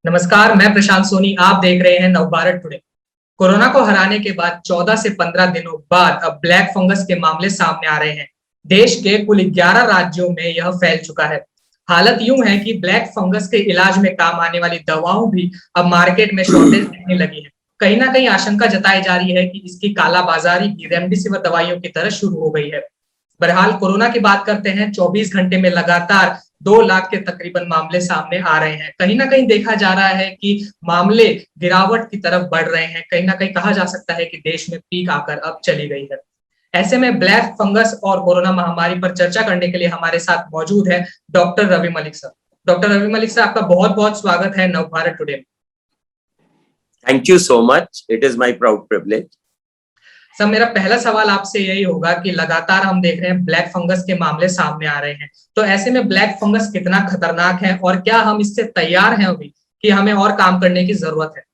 नमस्कार, मैं प्रशांत सोनी। आप देख रहे हैं नवभारत टुडे। कोरोना को हराने के बाद 14 से 15 दिनों बाद अब ब्लैक फंगस के मामले सामने आ रहे हैं। देश के कुल 11 राज्यों में यह फैल चुका है। हालत यूं है कि ब्लैक फंगस के इलाज में काम आने वाली दवाओं भी अब मार्केट में शॉर्टेज दिखने लगी है। कहीं ना कहीं आशंका जताई जा रही है कि इसकी कालाबाजारी भी रेमडेसिविर दवाइयों की तरह शुरू हो गई है। बहरहाल कोरोना की बात करते हैं। 24 घंटे में लगातार 2 लाख के तकरीबन मामले सामने आ रहे हैं। कहीं ना कहीं देखा जा रहा है कि मामले गिरावट की तरफ बढ़ रहे हैं। कहीं ना कहीं कहा जा सकता है कि देश में पीक आकर अब चली गई है। ऐसे में ब्लैक फंगस और कोरोना महामारी पर चर्चा करने के लिए हमारे साथ मौजूद है doctor Ravi Malik sir. Doctor Ravi Malik sir, आपका बहुत बहुत स्वागत है नवभारत टुडे में। Thank you so much, it is my proud privilege. Sir, मेरा पहला सवाल आपसे यही होगा कि लगातार हम देख रहे हैं ब्लैक फंगस के मामले सामने आ रहे हैं, तो ऐसे में ब्लैक फंगस कितना खतरनाक है और क्या हम इससे तैयार हैं अभी कि हमें और काम करने की जरूरत है?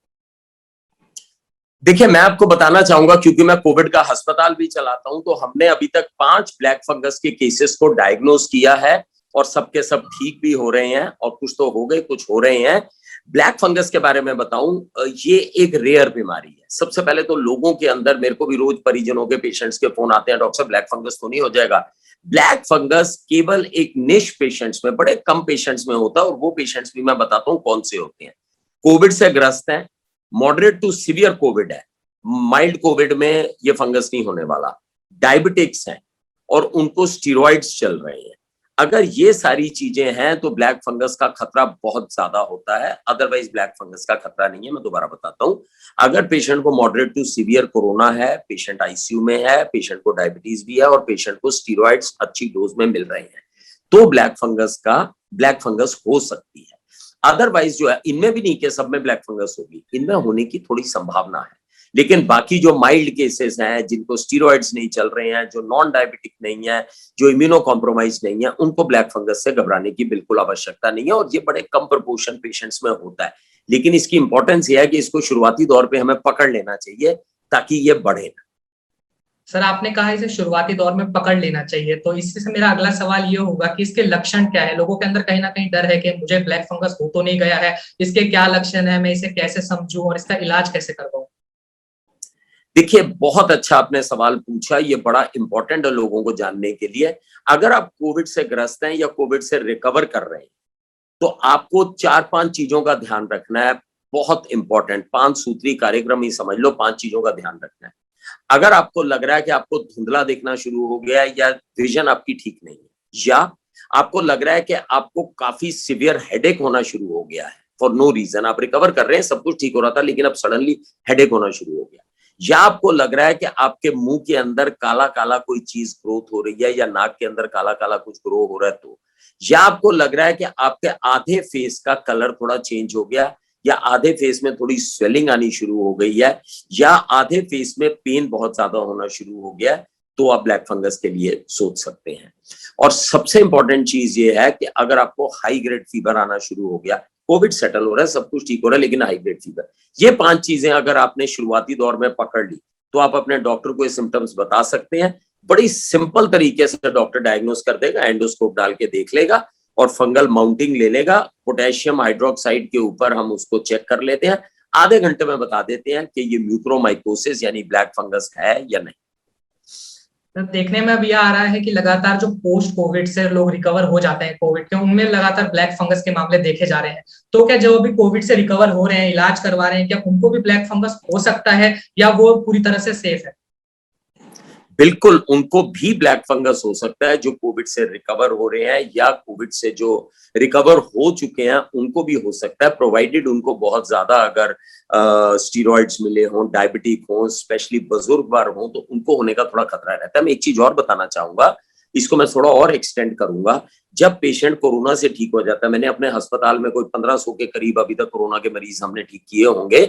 देखिए, मैं आपको बताना चाहूंगा, क्योंकि मैं कोविड का अस्पताल भी चलाता हूं, तो हमने अभी तक 5 ब्लैक फंगस के केसेस को डायग्नोज किया है और सबके सब ठीक भी हो रहे हैं और कुछ तो हो गए, कुछ हो रहे हैं। ब्लैक फंगस के बारे में बताऊं, ये एक रेयर बीमारी है। सबसे पहले तो लोगों के अंदर, मेरे को भी रोज परिजनों के, पेशेंट्स के फोन आते हैं, डॉक्टर साहब ब्लैक फंगस तो नहीं हो जाएगा? ब्लैक फंगस केवल एक निश पेशेंट्स में, बड़े कम पेशेंट्स में होता है, और वो पेशेंट्स भी मैं बताता हूं कौन से होते हैं। कोविड से ग्रस्त हैं, मॉडरेट टू सीवियर कोविड है, माइल्ड कोविड में ये फंगस नहीं होने वाला, डायबिटिक्स हैं और उनको स्टीरॉइड्स चल रहे हैं। अगर ये सारी चीजें हैं तो ब्लैक फंगस का खतरा बहुत ज्यादा होता है। अदरवाइज ब्लैक फंगस का खतरा नहीं है। मैं दोबारा बताता हूं, अगर पेशेंट को मॉडरेट टू सीवियर कोरोना है, पेशेंट आईसीयू में है, पेशेंट को डायबिटीज भी है और पेशेंट को स्टीरॉइड्स अच्छी डोज में मिल रहे हैं, तो ब्लैक फंगस हो सकती है। अदरवाइज जो है, इनमें भी नहीं कि सब में ब्लैक फंगस होगी, इनमें होने की थोड़ी संभावना है। लेकिन बाकी जो माइल्ड केसेस हैं, जिनको स्टीरॉइड्स नहीं चल रहे हैं, जो नॉन डायबिटिक नहीं है, जो इम्यूनो कॉम्प्रोमाइज नहीं है, उनको ब्लैक फंगस से घबराने की बिल्कुल आवश्यकता नहीं है। और ये बड़े कम प्रपोर्शन पेशेंट्स में होता है। लेकिन इसकी इंपॉर्टेंस ये है कि इसको शुरुआती दौर पे हमें पकड़ लेना चाहिए ताकि ये बढ़े ना। सर, आपने कहा इसे शुरुआती दौर में पकड़ लेना चाहिए, तो इससे से मेरा अगला सवाल ये होगा कि इसके लक्षण क्या है? लोगों के अंदर कहीं ना कहीं डर है कि मुझे ब्लैक फंगस हो तो नहीं गया है, इसके क्या लक्षण है, मैं इसे कैसे समझूं और इसका इलाज कैसे करवाऊं? देखिए, बहुत अच्छा आपने सवाल पूछा, ये बड़ा इंपॉर्टेंट है लोगों को जानने के लिए। अगर आप कोविड से ग्रस्त हैं या कोविड से रिकवर कर रहे हैं, तो आपको 4-5 चीजों का ध्यान रखना है। बहुत इंपॉर्टेंट 5 सूत्री कार्यक्रम ही समझ लो, 5 चीजों का ध्यान रखना है। अगर आपको लग रहा है कि आपको धुंधला दिखना शुरू हो गया है, या विजन आपकी ठीक नहीं है, या आपको लग रहा है कि आपको काफी सिवियर हेडेक होना शुरू हो गया है फॉर नो रीजन, आप रिकवर कर रहे हैं, सब कुछ ठीक हो रहा था, लेकिन अब सडनली हेडेक होना शुरू हो गया, या आपको लग रहा है कि आपके मुंह के अंदर काला काला कोई चीज ग्रोथ हो रही है, या नाक के अंदर काला काला कुछ ग्रो हो रहा है, तो या आपको लग रहा है कि आपके आधे फेस का कलर थोड़ा चेंज हो गया, या आधे फेस में थोड़ी स्वेलिंग आनी शुरू हो गई है, या आधे फेस में पेन बहुत ज्यादा होना शुरू हो गया, तो आप ब्लैक फंगस के लिए सोच सकते हैं। और सबसे इंपॉर्टेंट चीज ये है कि अगर आपको हाई ग्रेड फीवर आना शुरू हो गया, कोविड सेटल हो रहा है, सब कुछ ठीक हो रहा है, लेकिन हाई ग्रेड फीवर, ये 5 चीजें अगर आपने शुरुआती दौर में पकड़ ली, तो आप अपने डॉक्टर को ये सिम्टम्स बता सकते हैं। बड़ी सिंपल तरीके से डॉक्टर डायग्नोस कर देगा, एंडोस्कोप डाल के देख लेगा और फंगल माउंटिंग ले लेगा। पोटेशियम हाइड्रोक्साइड के ऊपर हम उसको चेक कर लेते हैं, आधे घंटे में बता देते हैं कि ये म्यूकोरमाइकोसिस यानी ब्लैक फंगस है या नहीं। तो देखने में अब यह आ रहा है कि लगातार जो पोस्ट कोविड से लोग रिकवर हो जाते हैं कोविड के, उनमें लगातार ब्लैक फंगस के मामले देखे जा रहे हैं। तो क्या जो भी कोविड से रिकवर हो रहे हैं, इलाज करवा रहे हैं, क्या उनको भी ब्लैक फंगस हो सकता है या वो पूरी तरह से सेफ है? बिल्कुल, उनको भी ब्लैक फंगस हो सकता है, जो कोविड से रिकवर हो रहे हैं या कोविड से जो रिकवर हो चुके हैं उनको भी हो सकता है, प्रोवाइडेड उनको बहुत ज्यादा अगर स्टीरॉइड्स मिले हों, डायबिटिक हों, स्पेशली बुजुर्ग बार हों, तो उनको होने का थोड़ा खतरा रहता है। मैं एक चीज और बताना चाहूंगा, इसको मैं थोड़ा और एक्सटेंड करूंगा। जब पेशेंट कोरोना से ठीक हो जाता है, मैंने अपने अस्पताल में कोई 1500 के करीब अभी तक कोरोना के मरीज हमने ठीक किए होंगे,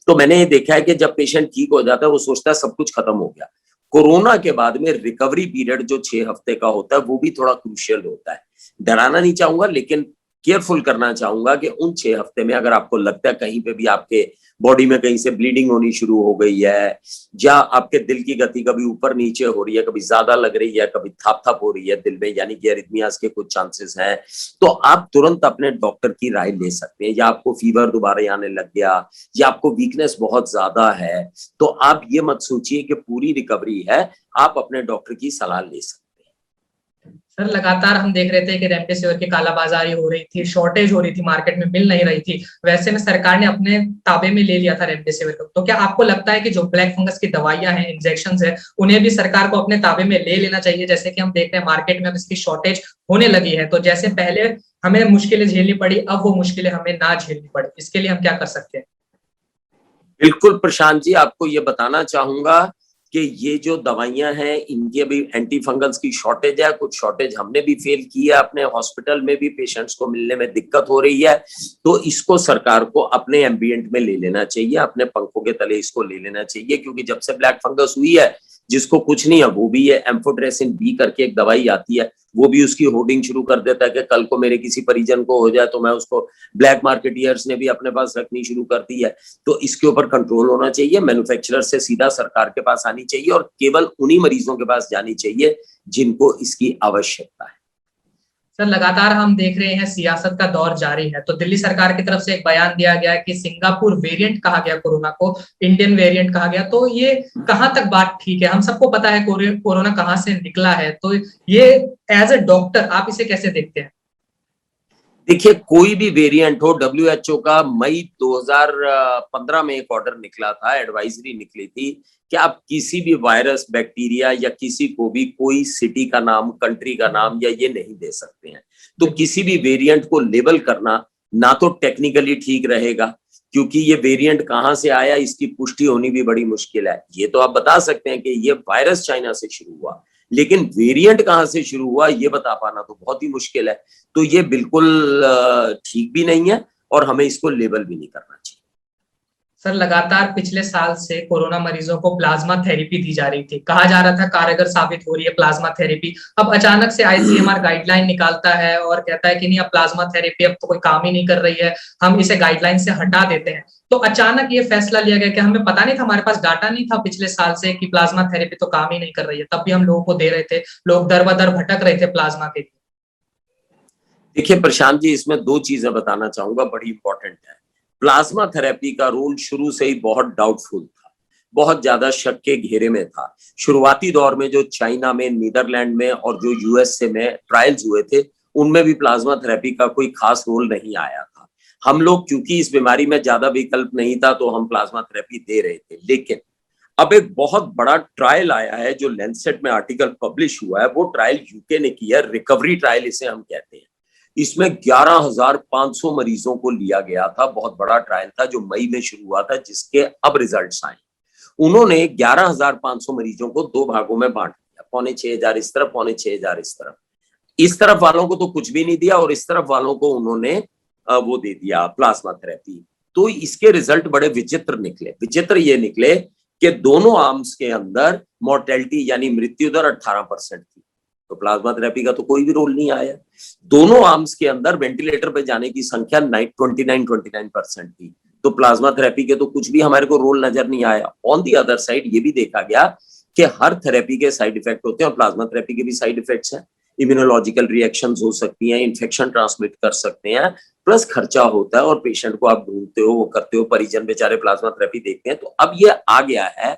तो मैंने ये देखा है कि जब पेशेंट ठीक हो जाता है, वो सोचता है सब कुछ खत्म हो गया। कोरोना के बाद में रिकवरी पीरियड जो 6 हफ्ते का होता है, वो भी थोड़ा क्रूशियल होता है। डराना नहीं चाहूंगा, लेकिन केयरफुल करना चाहूंगा कि उन 6 हफ्ते में अगर आपको लगता है कहीं पे भी आपके बॉडी में कहीं से ब्लीडिंग होनी शुरू हो गई है, या आपके दिल की गति कभी ऊपर नीचे हो रही है, कभी ज्यादा लग रही है, कभी थप थप हो रही है दिल में, यानी कि एरिथमियास के कुछ चांसेस हैं, तो आप तुरंत अपने डॉक्टर की राय ले सकते हैं। या आपको फीवर दोबारा आने लग गया, या आपको वीकनेस बहुत ज्यादा है, तो आप ये मत सोचिए कि पूरी रिकवरी है, आप अपने डॉक्टर की सलाह ले सकते हैं। सर लगातार हम देख रहे थे कि रेमडेसिविर की कालाबाजारी हो रही थी, शॉर्टेज हो रही थी, मार्केट में मिल नहीं रही थी। वैसे में सरकार ने अपने ताबे में ले लिया था रेमडेसिविर को। तो क्या आपको लगता है कि जो ब्लैक फंगस की दवाइयां हैं, इंजेक्शन है, उन्हें भी सरकार को अपने ताबे में ले लेना चाहिए? जैसे कि हम देख रहे हैं मार्केट में अब इसकी शॉर्टेज होने लगी है, तो जैसे पहले हमें मुश्किलें झेलनी पड़ी, अब वो मुश्किलें हमें ना झेलनी पड़े, इसके लिए हम क्या कर सकते हैं? बिल्कुल प्रशांत जी, आपको ये बताना चाहूंगा कि ये जो दवाइयां हैं इनकी भी एंटी फंगल्स की शॉर्टेज है। कुछ शॉर्टेज हमने भी फेल की है, अपने हॉस्पिटल में भी पेशेंट्स को मिलने में दिक्कत हो रही है। तो इसको सरकार को अपने एम्बियंट में ले लेना चाहिए, अपने पंखों के तले इसको ले लेना चाहिए, क्योंकि जब से ब्लैक फंगस हुई है, जिसको कुछ नहीं है वो भी ये एम्फोटेरेसिन बी करके एक दवाई आती है, वो भी उसकी होर्डिंग शुरू कर देता है कि कल को मेरे किसी परिजन को हो जाए तो मैं उसको, ब्लैक मार्केटियर्स ने भी अपने पास रखनी शुरू कर दी है। तो इसके ऊपर कंट्रोल होना चाहिए, मैन्युफैक्चरर से सीधा सरकार के पास आनी चाहिए और केवल उन्हीं मरीजों के पास जानी चाहिए जिनको इसकी आवश्यकता है। सर लगातार हम देख रहे हैं सियासत का दौर जारी है, तो दिल्ली सरकार की तरफ से एक बयान दिया गया कि सिंगापुर वेरिएंट कहा गया कोरोना को, इंडियन वेरिएंट कहा गया। तो ये कहां तक बात ठीक है? हम सबको पता है कोरोना कहां से निकला है, तो ये एज ए डॉक्टर आप इसे कैसे देखते हैं? देखिए, कोई भी वेरिएंट हो, डब्ल्यूएचओ का मई 2015 में एक ऑर्डर निकला था, एडवाइजरी निकली थी कि आप किसी भी वायरस, बैक्टीरिया या किसी को भी कोई सिटी का नाम, कंट्री का नाम या ये नहीं दे सकते हैं। तो किसी भी वेरिएंट को लेबल करना ना तो टेक्निकली ठीक रहेगा, क्योंकि ये वेरिएंट कहां से आया इसकी पुष्टि होनी भी बड़ी मुश्किल है। ये तो आप बता सकते हैं कि ये वायरस चाइना से शुरू हुआ, लेकिन वेरिएंट कहां से शुरू हुआ ये बता पाना तो बहुत ही मुश्किल है। तो ये बिल्कुल ठीक भी नहीं है और हमें इसको लेबल भी नहीं करना चाहिए। सर लगातार पिछले साल से कोरोना मरीजों को प्लाज्मा थेरेपी दी जा रही थी, कहा जा रहा था कारगर साबित हो रही है प्लाज्मा थेरेपी। अब अचानक से आईसीएमआर गाइडलाइन निकालता है और कहता है कि नहीं, अब प्लाज्मा थेरेपी अब तो कोई काम ही नहीं कर रही है, हम इसे गाइडलाइन से हटा देते हैं। तो अचानक ये फैसला लिया गया कि हमें पता नहीं था, हमारे पास डाटा नहीं था पिछले साल से कि प्लाज्मा थेरेपी तो काम ही नहीं कर रही है, तब भी हम लोगों को दे रहे थे, लोग दर बदर भटक रहे थे प्लाज्मा के लिए। देखिए प्रशांत जी, इसमें 2 चीजें बताना चाहूंगा, बड़ी इंपॉर्टेंट है। प्लाज्मा थेरेपी का रोल शुरू से ही बहुत डाउटफुल था, बहुत ज्यादा शक के घेरे में था। शुरुआती दौर में जो चाइना में, नीदरलैंड में और जो यूएसए में ट्रायल्स हुए थे, उनमें भी प्लाज्मा थेरेपी का कोई खास रोल नहीं आया था। हम लोग क्योंकि इस बीमारी में ज्यादा विकल्प नहीं था तो हम प्लाज्मा थेरेपी दे रहे थे। लेकिन अब एक बहुत बड़ा ट्रायल आया है, जो लैंसेट में आर्टिकल पब्लिश हुआ है, वो ट्रायल यूके ने किया, रिकवरी ट्रायल इसे हम कहते हैं। इसमें 11,500 मरीजों को लिया गया था, बहुत बड़ा ट्रायल था जो मई में शुरू हुआ था, जिसके अब रिजल्ट्स आए। उन्होंने 11,500 मरीजों को 2 भागों में बांट दिया, 5,500 इस तरफ, 5,500 इस तरफ। इस तरफ वालों को तो कुछ भी नहीं दिया और इस तरफ वालों को उन्होंने वो दे दिया, प्लाज्मा थेरेपी। तो इसके रिजल्ट बड़े विचित्र निकले। विचित्र ये निकले कि दोनों आर्म्स के अंदर मोर्टेलिटी यानी मृत्यु दर 18% थी, तो प्लाज्मा थेरेपी का तो कोई भी रोल नहीं आया। दोनों आर्म्स के अंदर वेंटिलेटर पे जाने की संख्या 29% थी, तो प्लाज्मा थेरेपी के तो कुछ भी हमारे को रोल नजर नहीं आया। ऑन दी अदर साइड ये भी देखा गया कि हर थेरेपी के साइड इफेक्ट होते हैं और प्लाज्मा थेरेपी के भी साइड इफेक्ट्स हैं। इम्यूनोलॉजिकल रिएक्शंस हो सकती हैं, इन्फेक्शन ट्रांसमिट कर सकते हैं, प्लस खर्चा होता है और पेशेंट को आप ढूंढते हो, वो करते हो, परिजन बेचारे प्लाज्मा थेरेपी देखते हैं। तो अब ये आ गया है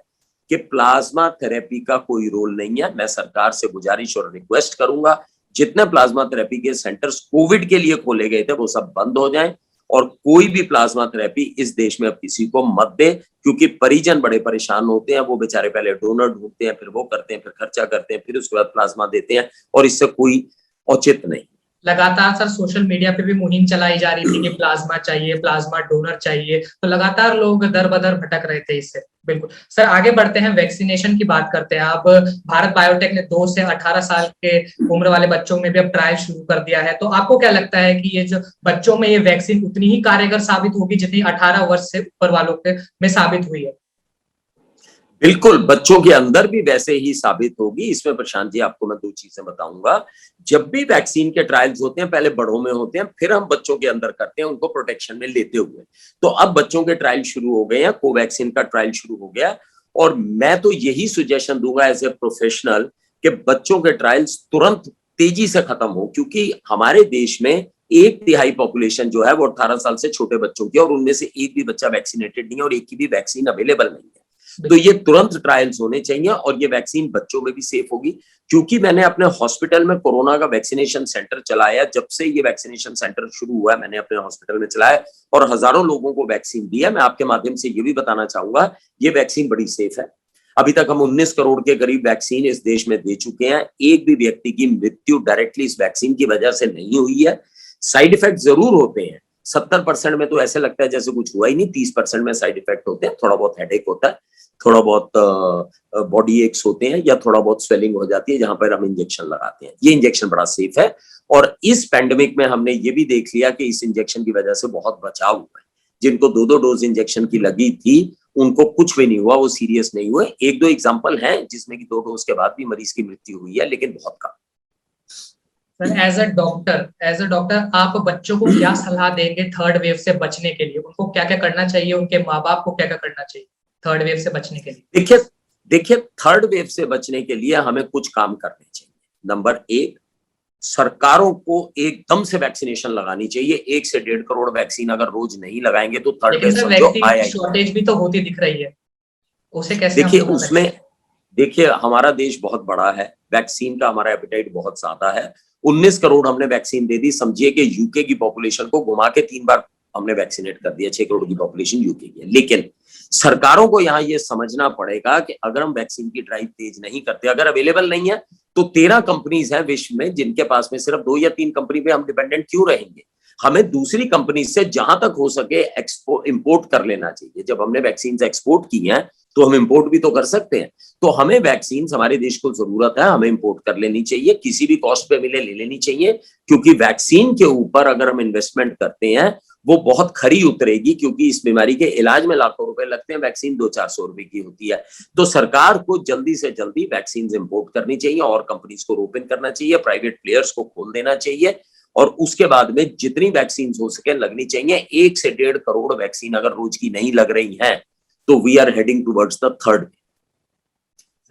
कि प्लाज्मा थेरेपी का कोई रोल नहीं है। मैं सरकार से गुजारिश और रिक्वेस्ट करूंगा, जितने प्लाज्मा थेरेपी के सेंटर्स कोविड के लिए खोले गए थे वो सब बंद हो जाएं और कोई भी प्लाज्मा थेरेपी इस देश में अब किसी को मत दे, क्योंकि परिजन बड़े परेशान होते हैं। वो बेचारे पहले डोनर ढूंढते हैं, फिर वो करते हैं, फिर खर्चा करते हैं, फिर उसके बाद प्लाज्मा देते हैं और इससे कोई औचित्य नहीं। लगातार सर सोशल मीडिया पे भी मुहिम चलाई जा रही थी कि प्लाज्मा चाहिए, प्लाज्मा डोनर चाहिए, तो लगातार लोग दर बदर भटक रहे थे इससे। बिल्कुल सर, आगे बढ़ते हैं, वैक्सीनेशन की बात करते हैं। अब भारत बायोटेक ने 2 से 18 साल के उम्र वाले बच्चों में भी अब ट्रायल शुरू कर दिया है। तो आपको क्या लगता है कि ये जो बच्चों में ये वैक्सीन उतनी ही कारगर साबित होगी जितनी 18 वर्ष से ऊपर वालों के में साबित हुई है? बिल्कुल, बच्चों के अंदर भी वैसे ही साबित होगी। इसमें प्रशांत जी आपको मैं 2 चीजें बताऊंगा। जब भी वैक्सीन के ट्रायल्स होते हैं पहले बड़ों में होते हैं, फिर हम बच्चों के अंदर करते हैं उनको प्रोटेक्शन में लेते हुए। तो अब बच्चों के ट्रायल शुरू हो गए हैं, कोवैक्सीन का ट्रायल शुरू हो गया, और मैं तो यही सजेशन दूंगा एज ए प्रोफेशनल कि बच्चों के ट्रायल्स तुरंत तेजी से खत्म हो, क्योंकि हमारे देश में 1/3 पॉपुलेशन जो है वो 18 साल से छोटे बच्चों की, और उनमें से एक भी बच्चा वैक्सीनेटेड नहीं है और एक की भी वैक्सीन अवेलेबल नहीं है। तो ये तुरंत ट्रायल्स होने चाहिए, और ये वैक्सीन बच्चों में भी सेफ होगी, क्योंकि मैंने अपने हॉस्पिटल में कोरोना का वैक्सीनेशन सेंटर चलाया। जब से ये वैक्सीनेशन सेंटर शुरू हुआ है मैंने अपने हॉस्पिटल में चलाया और हजारों लोगों को वैक्सीन दी है। मैं आपके माध्यम से ये भी बताना चाहूंगा, ये वैक्सीन बड़ी सेफ है। अभी तक हम 19 करोड़ के करीब वैक्सीन इस देश में दे चुके हैं। एक भी व्यक्ति की मृत्यु डायरेक्टली इस वैक्सीन की वजह से नहीं हुई है। साइड इफेक्ट जरूर होते हैं, 70% में तो ऐसे लगता है जैसे कुछ हुआ ही नहीं, 30% में साइड इफेक्ट होते हैं। थोड़ा बहुत हेडेक होता है, थोड़ा बहुत बॉडी एक्स होते हैं, या थोड़ा बहुत स्वेलिंग हो जाती है जहां पर हम इंजेक्शन लगाते हैं। ये इंजेक्शन बड़ा सेफ है, और इस पैंडेमिक में हमने ये भी देख लिया कि इस इंजेक्शन की वजह से बहुत बचाव हुआ है। जिनको 2-2 डोज इंजेक्शन की लगी थी उनको कुछ भी नहीं हुआ, वो सीरियस नहीं हुए। 1-2 एग्जाम्पल हैं जिसमें कि 2 डोज के बाद भी मरीज की मृत्यु हुई है, लेकिन बहुत कम। सर एज अ डॉक्टर आप बच्चों को क्या सलाह देंगे थर्ड वेव से बचने के लिए? उनको क्या क्या करना चाहिए, उनके माँ बाप को क्या क्या करना चाहिए थर्ड वेव से बचने के लिए? देखिए थर्ड वेव से बचने के लिए हमें कुछ काम करने चाहिए। नंबर 1, सरकारों को एकदम से वैक्सीनेशन लगानी चाहिए। 1 से 1.5 करोड़ वैक्सीन अगर रोज नहीं लगाएंगे तो थर्ड वेव समझो आया ही। शॉर्टेज भी तो होती दिख रही है, उसे कैसे देखिए हम उसमें देखिए हमारा देश बहुत बड़ा है, वैक्सीन का हमारा एपेटाइट बहुत ज्यादा है। 19 करोड़ हमने वैक्सीन दे दी। समझिए कि यूके की पॉपुलेशन को घुमा के 3 बार हमने वैक्सीनेट कर दिया। 6 करोड़ की पॉपुलेशन यूके की है। लेकिन सरकारों को यहाँ ये समझना पड़ेगा कि अगर हम वैक्सीन की ड्राइव तेज नहीं करते, अगर अवेलेबल नहीं है, तो 13 कंपनीज हैं विश्व में जिनके पास में सिर्फ 2 या 3 कंपनी पे हम डिपेंडेंट क्यों रहेंगे? हमें दूसरी कंपनी से जहां तक हो सके इंपोर्ट कर लेना चाहिए। जब हमने वैक्सीन एक्सपोर्ट की हैं तो हम इंपोर्ट भी तो कर सकते हैं। तो हमें वैक्सीन हमारे देश को जरूरत है, हमें इंपोर्ट कर लेनी चाहिए, किसी भी कॉस्ट पे मिले ले लेनी चाहिए, क्योंकि वैक्सीन के ऊपर अगर हम इन्वेस्टमेंट करते हैं वो बहुत खरी उतरेगी, क्योंकि इस बीमारी के इलाज में लाखों रुपए लगते हैं, वैक्सीन 200-400 रुपए की होती है। तो सरकार को जल्दी से जल्दी वैक्सीन इंपोर्ट करनी चाहिए और कंपनीज को रोक इन करना चाहिए, प्राइवेट प्लेयर्स को खोल देना चाहिए, और उसके बाद में जितनी वैक्सीन हो सके लगनी चाहिए। 1 से 1.5 करोड़ वैक्सीन अगर रोज की नहीं लग रही है तो we are heading towards the third.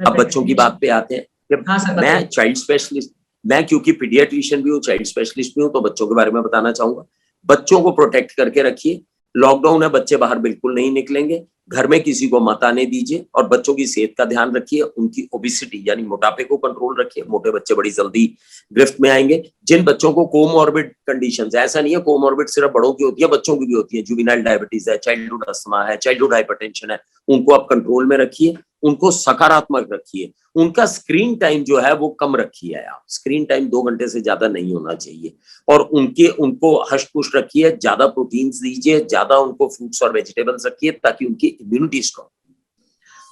अब बच्चों की बात पे आते हैं। मैं चाइल्ड स्पेशलिस्ट, मैं क्योंकि पीडियाट्रिशियन भी हूँ, चाइल्ड स्पेशलिस्ट भी हूँ, तो बच्चों के बारे में बताना चाहूंगा। बच्चों को प्रोटेक्ट करके रखिए। लॉकडाउन है, बच्चे बाहर बिल्कुल नहीं निकलेंगे, घर में किसी को मत आने दीजिए, और बच्चों की सेहत का ध्यान रखिए। उनकी ओबिसिटी यानी मोटापे को कंट्रोल रखिए। मोटे बच्चे बड़ी जल्दी गिरफ्त में आएंगे। जिन बच्चों को कोमॉर्बिड कंडीशंस, ऐसा नहीं है कोमॉर्बिड सिर्फ बड़ों की होती है, बच्चों की भी होती है, जुवेनाइल डायबिटीज है, चाइल्डहुड अस्थमा है, चाइल्डहुड हाइपरटेंशन है, उनको आप कंट्रोल में रखिए, उनको सकारात्मक रखिए। उनका स्क्रीन टाइम जो है वो कम रखिए। आप स्क्रीन टाइम 2 घंटे से ज्यादा नहीं होना चाहिए, और उनको हष्ट पुष्ट रखिए, ज्यादा प्रोटीन्स दीजिए, ज्यादा उनको फ्रूट्स और वेजिटेबल्स रखिए ताकि उनकी इम्यूनिटी स्ट्रॉन्ग।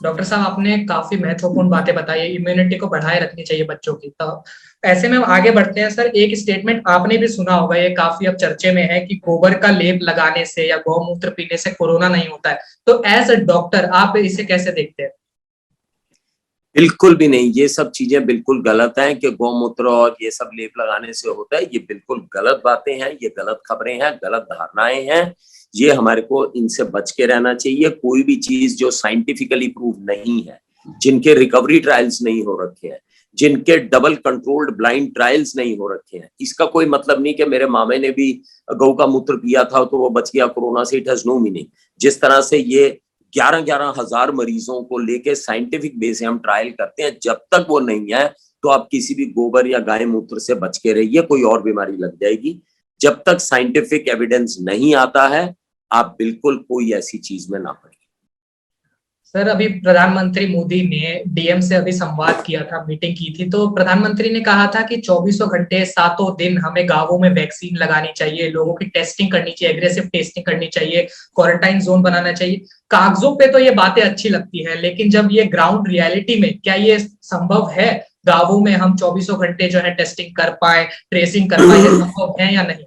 डॉक्टर साहब आपने काफी महत्वपूर्ण बातें बताई, इम्यूनिटी को बढ़ाए रखनी चाहिए बच्चों की। तो ऐसे में आगे बढ़ते हैं सर। एक स्टेटमेंट आपने भी सुना होगा, ये काफी अब चर्चे में है कि गोबर का लेप लगाने से या गौमूत्र पीने से कोरोना नहीं होता है। तो एज अ डॉक्टर आप इसे कैसे देखते हैं? बिल्कुल भी नहीं, ये सब चीजें बिल्कुल गलत हैं कि गौमूत्र और ये सब लेप लगाने से होता है। ये बिल्कुल गलत बातें हैं, ये गलत खबरें हैं, गलत धारणाएं हैं। ये हमारे को इनसे बच के रहना चाहिए। कोई भी चीज जो साइंटिफिकली प्रूव नहीं है, जिनके रिकवरी ट्रायल्स नहीं हो रखे हैं, जिनके डबल कंट्रोल्ड ब्लाइंड ट्रायल्स नहीं हो रखे हैं, इसका कोई मतलब नहीं कि मेरे मामे ने भी गौ का मूत्र पिया था तो वो बच गया कोरोना से। It has no meaning. जिस तरह से ये 11-11 हजार मरीजों को लेके साइंटिफिक बेस से हम ट्रायल करते हैं, जब तक वो नहीं है तो आप किसी भी गोबर या गाय मूत्र से बच के रहिए, कोई और बीमारी लग जाएगी। जब तक साइंटिफिक एविडेंस नहीं आता है आप बिल्कुल कोई ऐसी चीज में ना पड़े। सर अभी प्रधानमंत्री मोदी ने डीएम से अभी संवाद किया था, मीटिंग की थी, तो प्रधानमंत्री ने कहा था कि 24 घंटे 7 दिन हमें गांवों में वैक्सीन लगानी चाहिए, लोगों की टेस्टिंग करनी चाहिए, एग्रेसिव टेस्टिंग करनी चाहिए, क्वारंटाइन जोन बनाना चाहिए। कागजों पे तो ये बातें अच्छी लगती है, लेकिन जब ये ग्राउंड रियलिटी में क्या ये संभव है? गांवों में हम 24 घंटे जो है टेस्टिंग कर पाए, ट्रेसिंग कर पाए, ये संभव है या नहीं?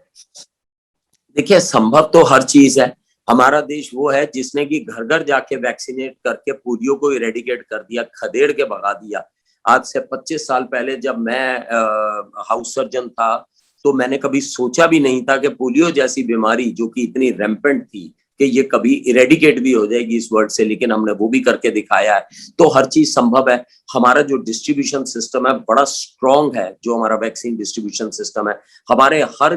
देखिए संभव तो हर चीज है, हमारा देश वो है जिसने कि घर घर जाके वैक्सीनेट करके पोलियो को इरेडिकेट कर दिया, खदेड़ के भगा दिया। आज से 25 साल पहले जब मैं हाउस सर्जन था, तो मैंने कभी सोचा भी नहीं था कि पोलियो जैसी बीमारी जो कि इतनी रैम्पेंट थी कि ये कभी इरेडिकेट भी हो जाएगी इस वर्ड से, लेकिन हमने वो भी करके दिखाया है। तो हर चीज संभव है। हमारा जो डिस्ट्रीब्यूशन सिस्टम है बड़ा स्ट्रांग है, जो हमारा वैक्सीन डिस्ट्रीब्यूशन सिस्टम है। हमारे हर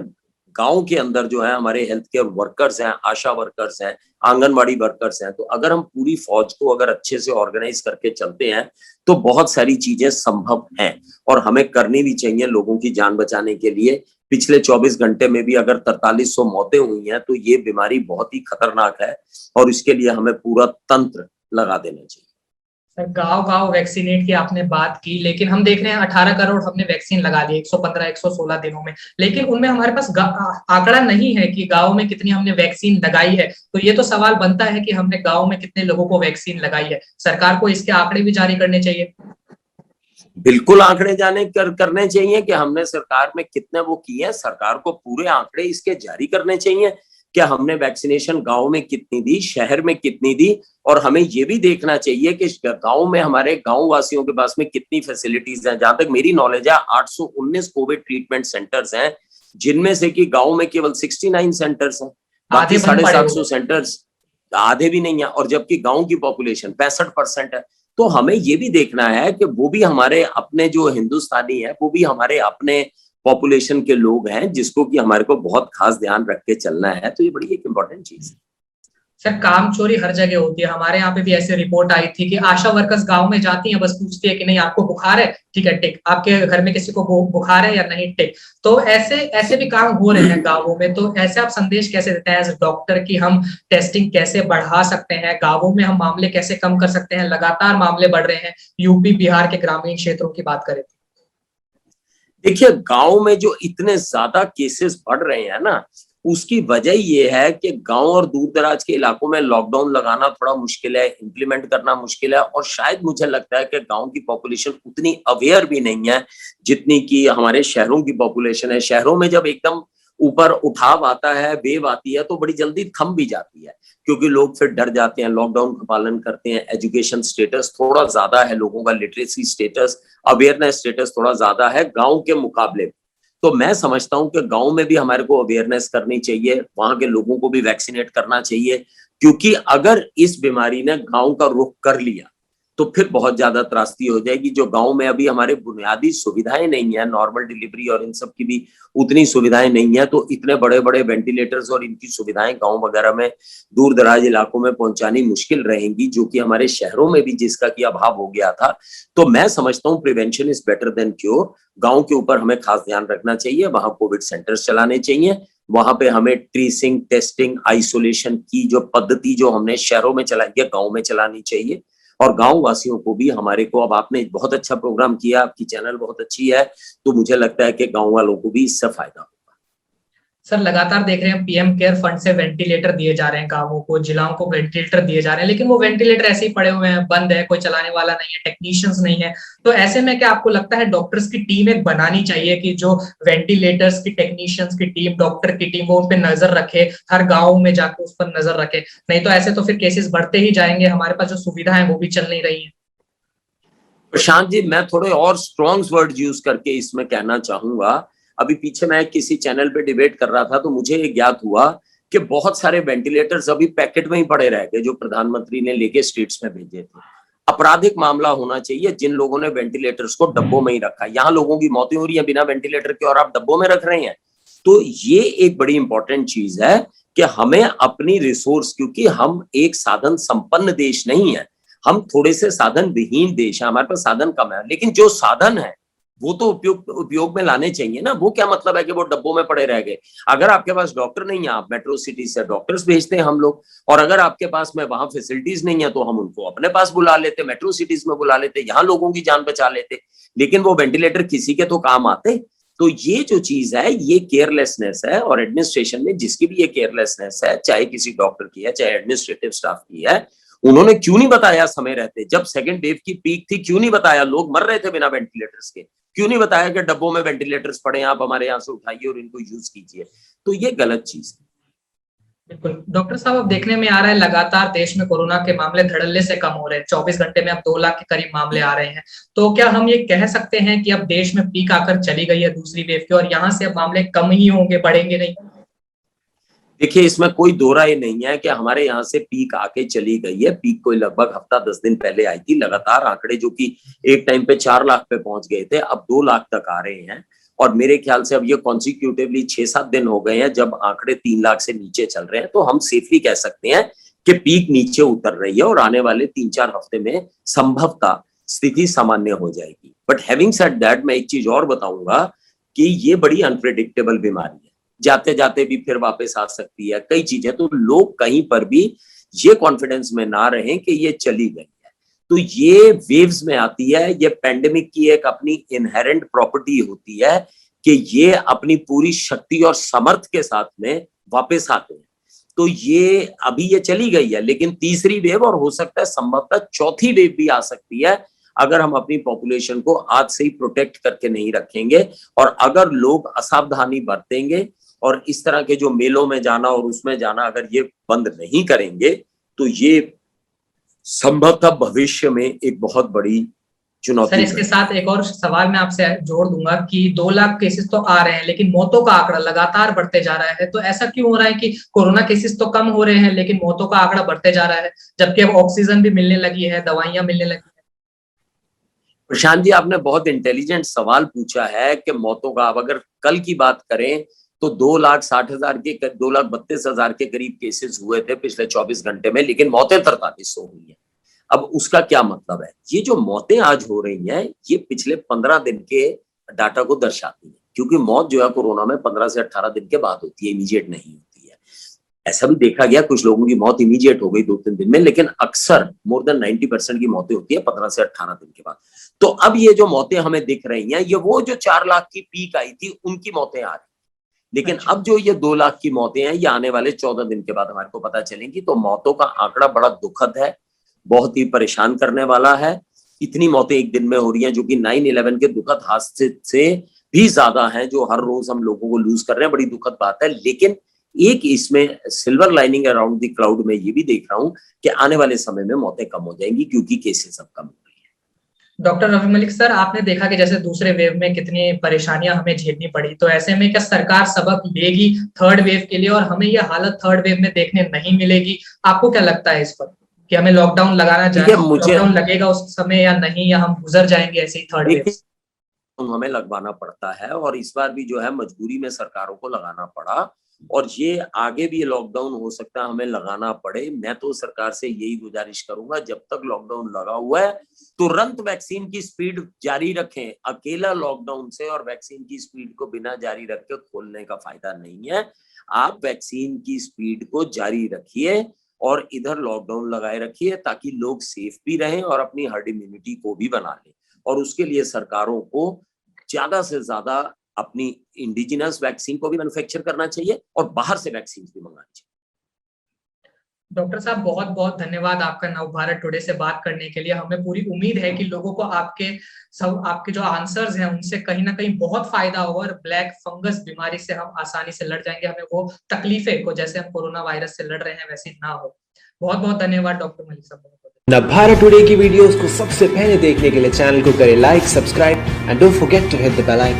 गांव के अंदर जो है हमारे हेल्थ केयर वर्कर्स हैं, आशा वर्कर्स हैं, आंगनवाड़ी वर्कर्स हैं। तो अगर हम पूरी फौज को अगर अच्छे से ऑर्गेनाइज करके चलते हैं तो बहुत सारी चीजें संभव हैं और हमें करनी भी चाहिए लोगों की जान बचाने के लिए। पिछले 24 घंटे में भी अगर 4300 मौतें हुई हैं तो ये बीमारी बहुत ही खतरनाक है और इसके लिए हमें पूरा तंत्र लगा देना चाहिए। सर, गांव गांव वैक्सीनेट की आपने बात की, लेकिन हम देख रहे हैं 18 करोड़ हमने वैक्सीन लगा दी 115 116 दिनों में, लेकिन उनमें हमारे पास आंकड़ा नहीं है कि गांव में कितनी हमने वैक्सीन लगाई है। तो ये तो सवाल बनता है कि हमने गांव में कितने लोगों को वैक्सीन लगाई है। सरकार को इसके आंकड़े भी जारी करने चाहिए। बिल्कुल आंकड़े करने चाहिए कि हमने सरकार में कितने वो किए हैं। सरकार को पूरे आंकड़े इसके जारी करने चाहिए कि हमने वैक्सीनेशन गांव में कितनी दी, शहर में कितनी दी। और हमें ये भी देखना चाहिए कि गांव में हमारे गांव वासियों के पास में कितनी फैसिलिटीज हैं। जहां तक मेरी नॉलेज है 819 कोविड ट्रीटमेंट सेंटर्स हैं, जिनमें से कि गांव में केवल 69 सेंटर्स हैं, बाकी 750 सेंटर्स आधे भी नहीं है। और जबकि गांव की पॉपुलेशन 65% है। तो हमें ये भी देखना है कि वो भी हमारे अपने जो हिंदुस्तानी है, वो भी हमारे अपने पॉपुलेशन के लोग हैं, जिसको कि हमारे को बहुत खास ध्यान रख के चलना है। तो ये बड़ी एक इंपॉर्टेंट चीज है। सर, काम चोरी हर जगह होती है। हमारे यहाँ पे भी ऐसे रिपोर्ट आई थी कि आशा वर्कर्स गांव में जाती हैं, बस पूछती है कि नहीं आपको बुखार है, ठीक है टिक, आपके घर में किसी को बुखार है या नहीं, टिक। तो ऐसे ऐसे भी काम हो रहे हैं गांवों में। तो ऐसे आप संदेश कैसे देते हैं एज डॉक्टर कि हम टेस्टिंग कैसे बढ़ा सकते हैं, गांवों में हम मामले कैसे कम कर सकते हैं? लगातार मामले बढ़ रहे हैं, यूपी बिहार के ग्रामीण क्षेत्रों की बात करें। देखिए, गांव में जो इतने ज्यादा केसेस बढ़ रहे हैं ना, उसकी वजह ये है कि गांव और दूर दराज के इलाकों में लॉकडाउन लगाना थोड़ा मुश्किल है, इंप्लीमेंट करना मुश्किल है। और शायद मुझे लगता है कि गांव की पॉपुलेशन उतनी अवेयर भी नहीं है जितनी कि हमारे शहरों की पॉपुलेशन है। शहरों में जब एकदम ऊपर उठाव आता है, वेव आती है, तो बड़ी जल्दी थम भी जाती है, क्योंकि लोग फिर डर जाते हैं, लॉकडाउन का पालन करते हैं। एजुकेशन स्टेटस थोड़ा ज्यादा है लोगों का, लिटरेसी स्टेटस, अवेयरनेस स्टेटस थोड़ा ज्यादा है गांव के मुकाबले। तो मैं समझता हूं कि गांव में भी हमारे को अवेयरनेस करनी चाहिए, वहां के लोगों को भी वैक्सीनेट करना चाहिए। क्योंकि अगर इस बीमारी ने गांव का रुख कर लिया तो फिर बहुत ज्यादा त्रासदी हो जाएगी। जो गांव में अभी हमारे बुनियादी सुविधाएं नहीं है, नॉर्मल डिलीवरी और इन सब की भी उतनी सुविधाएं नहीं है, तो इतने बड़े बड़े वेंटिलेटर्स और इनकी सुविधाएं गांव वगैरह में, दूर दराज इलाकों में पहुंचानी मुश्किल रहेंगी, जो कि हमारे शहरों में भी जिसका की अभाव हो गया था। तो मैं समझता हूँ prevention is better than cure. गांव के ऊपर हमें खास ध्यान रखना चाहिए, वहां कोविड सेंटर्स चलाने चाहिए, वहां पे हमें ट्रेसिंग, टेस्टिंग, आइसोलेशन की जो पद्धति जो हमने शहरों में चलाई है, गांव में चलानी चाहिए। और गांव वासियों को भी हमारे को, अब आपने बहुत अच्छा प्रोग्राम किया, आपकी चैनल बहुत अच्छी है, तो मुझे लगता है कि गांव वालों को भी इससे फायदा होगा। सर, लगातार देख रहे हैं पीएम केयर फंड से वेंटिलेटर दिए जा रहे हैं गांवों को, जिलाओं को वेंटिलेटर दिए जा रहे हैं, लेकिन वो वेंटिलेटर ऐसे ही पड़े हुए हैं, बंद है, कोई चलाने वाला नहीं है, टेक्नीशियंस नहीं है। तो ऐसे में क्या आपको लगता है डॉक्टर्स की टीम एक बनानी चाहिए कि जो वेंटिलेटर्स की टेक्नीशियंस की टीम, डॉक्टर की टीम, वो उन पर नजर रखे, हर गाँव में जाकर उस पर नजर रखे? नहीं तो ऐसे तो फिर केसेस बढ़ते ही जाएंगे, हमारे पास जो सुविधा है वो भी चल नहीं रही है। प्रशांत जी, मैं थोड़े और स्ट्रॉन्ग वर्ड यूज करके इसमें कहना चाहूंगा। अभी पीछे मैं किसी चैनल पे डिबेट कर रहा था, तो मुझे ये ज्ञात हुआ कि बहुत सारे वेंटिलेटर्स अभी पैकेट में ही पड़े रह गए, जो प्रधानमंत्री ने लेके स्टेट्स में भेजे थे। आपराधिक मामला होना चाहिए जिन लोगों ने वेंटिलेटर्स को डब्बों में ही रखा। यहाँ लोगों की मौतें हो रही है बिना वेंटिलेटर के और आप डब्बों में रख रहे हैं। तो ये एक बड़ी इंपॉर्टेंट चीज है कि हमें अपनी रिसोर्स, क्योंकि हम एक साधन संपन्न देश नहीं है, हम थोड़े से साधन विहीन देश है, हमारे पास साधन कम है, लेकिन जो साधन है वो तो उपयोग में लाने चाहिए ना। वो क्या मतलब है कि वो डब्बों में पड़े रह गए? अगर आपके पास डॉक्टर नहीं है, आप मेट्रो सिटी से डॉक्टर्स भेजते हैं हम लोग, और अगर आपके पास में वहां फैसिलिटीज नहीं है तो हम उनको अपने पास बुला लेते, मेट्रो सिटीज में बुला लेते, यहाँ लोगों की जान बचा लेते। लेकिन वो वेंटिलेटर किसी के तो काम आते। तो ये जो चीज है, ये केयरलेसनेस है, और एडमिनिस्ट्रेशन में जिसकी भी ये केयरलेसनेस है, चाहे किसी डॉक्टर की है, चाहे एडमिनिस्ट्रेटिव स्टाफ की है, उन्होंने क्यों नहीं बताया समय रहते? जब सेकंड वेव की पीक थी, क्यों नहीं बताया? लोग मर रहे थे बिना वेंटिलेटर्स के, क्यों नहीं बताया कि डब्बों में वेंटिलेटर्स पड़े, आप हमारे यहाँ से उठाइए और इनको यूज कीजिए? तो ये गलत चीज है। बिल्कुल डॉक्टर साहब, अब देखने में आ रहा है लगातार देश में कोरोना के मामले धड़ल्ले से कम हो रहे हैं। 24 घंटे में अब 2 लाख के करीब मामले आ रहे हैं। तो क्या हम ये कह सकते हैं कि अब देश में पीक आकर चली गई है दूसरी वेव की, और यहाँ से अब मामले कम ही होंगे, बढ़ेंगे नहीं? देखिए, इसमें कोई दो राय नहीं है कि हमारे यहाँ से पीक आके चली गई है। पीक कोई लगभग हफ्ता 10 दिन पहले आई थी। लगातार आंकड़े जो कि एक टाइम पे 4 लाख पे पहुंच गए थे, अब 2 लाख तक आ रहे हैं। और मेरे ख्याल से अब ये कॉन्सिक्यूटिवली 6-7 दिन हो गए हैं जब आंकड़े 3 लाख से नीचे चल रहे हैं। तो हम सेफली कह सकते हैं कि पीक नीचे उतर रही है और आने वाले 3-4 हफ्ते में संभवतः स्थिति सामान्य हो जाएगी। बट हैविंग सेड दैट, मैं एक चीज और बताऊंगा कि ये बड़ी अनप्रेडिक्टेबल बीमारी है। जाते जाते भी फिर वापस आ सकती है, कई चीजें। तो लोग कहीं पर भी ये कॉन्फिडेंस में ना रहें कि ये चली गई है। तो ये वेव्स में आती है। ये पैंडेमिक की एक अपनी इनहेरेंट प्रॉपर्टी होती है कि ये अपनी पूरी शक्ति और समर्थ के साथ में वापस आते हैं। तो ये अभी ये चली गई है, लेकिन तीसरी वेव और हो सकता है संभवतः चौथी वेव भी आ सकती है अगर हम अपनी पॉपुलेशन को आज से ही प्रोटेक्ट करके नहीं रखेंगे। और अगर लोग असावधानी बरतेंगे और इस तरह के जो मेलों में जाना और उसमें जाना अगर ये बंद नहीं करेंगे, तो ये संभवतः भविष्य में एक बहुत बड़ी चुनौती। सर, इसके साथ एक और सवाल मैं आपसे जोड़ दूंगा कि 2 लाख केसेस तो आ रहे हैं, लेकिन मौतों का आंकड़ा लगातार बढ़ते जा रहा है। तो ऐसा क्यों हो रहा है कि कोरोना केसेस तो कम हो रहे हैं लेकिन मौतों का आंकड़ा बढ़ते जा रहा है, जबकि अब ऑक्सीजन भी मिलने लगी है, दवाइयां मिलने लगी है? प्रशांत जी, आपने बहुत इंटेलिजेंट सवाल पूछा है कि मौतों का, अब अगर कल की बात करें तो 2,60,000 के 2,32,000 के करीब केसेस हुए थे पिछले 24 घंटे में, लेकिन मौतें 4300 हुई है। अब उसका क्या मतलब है? ये जो मौतें आज हो रही हैं, ये पिछले 15 दिन के डाटा को दर्शाती है, क्योंकि मौत जो है कोरोना में 15 से 18 दिन के बाद होती है, इमीडिएट नहीं होती है। ऐसा भी देखा गया, कुछ लोगों की मौत इमीडिएट हो गई 2-3 दिन में, लेकिन अक्सर मोर देन 90% की मौतें होती है 15 से 18 दिन के बाद। तो अब ये जो मौतें हमें दिख रही हैं, ये वो जो 4 लाख की पीक आई थी उनकी मौतें आ रही, लेकिन अब जो ये 2 लाख की मौतें हैं, ये आने वाले 14 दिन के बाद हमारे को पता चलेंगी। तो मौतों का आंकड़ा बड़ा दुखद है, बहुत ही परेशान करने वाला है। इतनी मौतें एक दिन में हो रही हैं जो कि 9/11 के दुखद हादसे से भी ज्यादा हैं, जो हर रोज हम लोगों को लूज कर रहे हैं। बड़ी दुखद बात है, लेकिन एक इसमें silver lining around the cloud में ये भी देख रहा हूं कि आने वाले समय में मौतें कम हो जाएंगी, क्योंकि केसेस अब कम हो रही है। डॉक्टर रवि मलिक सर, आपने देखा कि जैसे दूसरे वेव में कितनी परेशानियां हमें झेलनी पड़ी, तो ऐसे में क्या सरकार सबक लेगी थर्ड वेव के लिए, और हमें यह हालत थर्ड वेव में देखने नहीं मिलेगी? आपको क्या लगता है इस पर कि हमें लॉकडाउन लगाना चाहिए, लॉकडाउन लगेगा उस समय या नहीं, या हम गुजर जाएंगे ऐसे ही थर्ड वेव? हमें लगवाना पड़ता है, और इस बार भी जो है मजबूरी में सरकारों को लगाना पड़ा, और ये आगे भी लॉकडाउन हो सकता है हमें लगाना पड़े। मैं तो सरकार से यही गुजारिश करूंगा, जब तक लॉकडाउन लगा हुआ है तुरंत वैक्सीन की स्पीड जारी रखें। अकेला लॉकडाउन से और वैक्सीन की स्पीड को बिना जारी रखे खोलने का फायदा नहीं है। आप वैक्सीन की स्पीड को जारी रखिए और इधर लॉकडाउन लगाए रखिए, ताकि लोग सेफ भी रहें और अपनी हर्ड इम्यूनिटी को भी बना लें। और उसके लिए सरकारों को ज्यादा से ज्यादा अपनी इंडिजिनस वैक्सीन को भी मैन्युफैक्चर करना चाहिए और बाहर से वैक्सीन भी मंगानी चाहिए। डॉक्टर साहब, बहुत बहुत धन्यवाद आपका नवभारत टुडे से बात करने के लिए। हमें पूरी उम्मीद है कि लोगों को आपके जो आंसर्स हैं उनसे कहीं ना कहीं बहुत फायदा होगा, और ब्लैक फंगस बीमारी से हम आसानी से लड़ जाएंगे। हमें वो तकलीफें को, जैसे हम कोरोना वायरस से लड़ रहे हैं, वैसे ना हो। बहुत बहुत धन्यवाद डॉक्टर मलिक साहब। नवभारत टुडे की वीडियोस को सबसे पहले देखने के लिए चैनल को करें like, subscribe and don't forget to hit the bell icon.